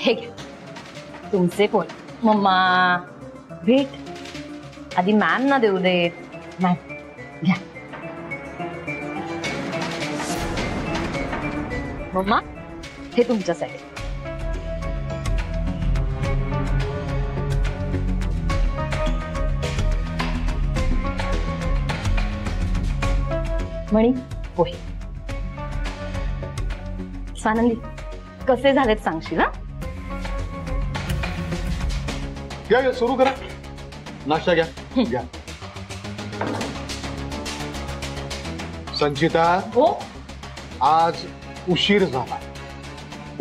हे घ्या तुमचे पोहे. मम्मा भेट आधी मॅम ना देऊ देत. मॅम घ्या. मम्मा हे तुमच्यासाठी. मणी पोहे. स्वानंदी कसे झालेत सांगशील ना. घ्या सुरू करा. नाश्ता घ्या. घ्या. संचिता हो आज उशीर झाला.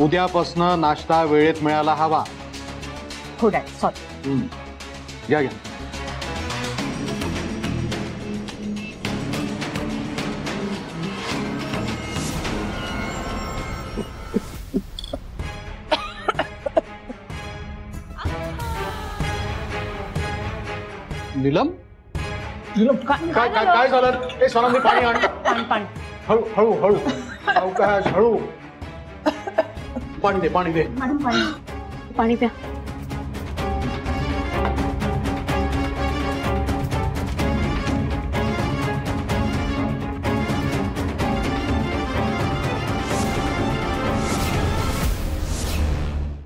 उद्यापासनं नाश्ता वेळेत मिळायला हवा. हो डॅड सॉरी. घ्या घ्या. नीलम काय झालं. ए स्वानंदी पाणी आण. पाणी. हळू हळू हळू अवकाश हळू. पाणी दे पाणी दे. पाणी प्या.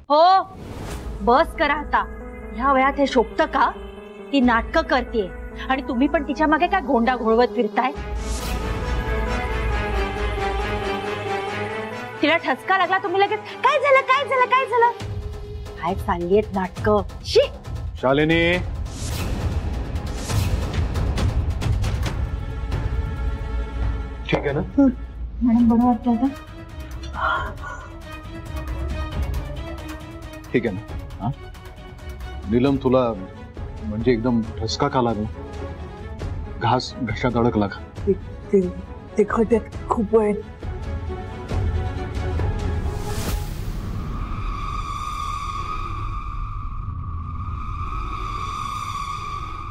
हो बस करा आता. ह्या वयात हे शोभतं का. ती नाटकं करते आणि तुम्ही पण तिच्या मागे काय गोंडा घोळवत फिरताय. तिला ठसका लागला तुम्ही लगेच काय झालं काय झालं काय झालं. काय चाललीयत नाटकं. शी. शालिनी ठीक आहे ना. मॅडम बरं वाटतं आता. ठीक आहे ना. नीलम तुला म्हणजे एकदम ठसका का लागला. घास घशात अडकला का. ते खट्यात खूप वेळ.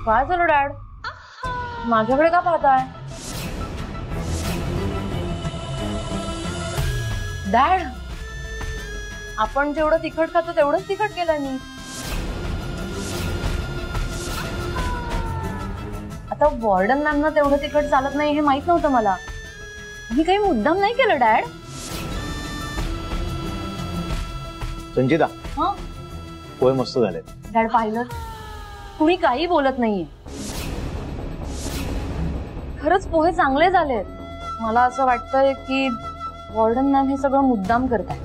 काय झालं डॅड माझ्याकडे का पाहताय. डॅड आपण जेवढं तिखट खातो तेवढंच तिखट केलं मी. आता वॉर्डन मॅमना तेवढं तिखट चालत नाही हे माहित नव्हतं मला. मी काही मुद्दाम नाही केलं डॅड. संचिता हा पोहे मस्त झाले. डॅड पाहिलं कुणी काही बोलत नाहीये. खरंच पोहे चांगले झालेत. मला असं वाटतंय की वॉर्डन मॅम हे सगळं मुद्दाम करताय.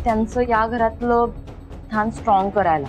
त्यांचं या घरातलं स्थान स्ट्रॉंग करायला.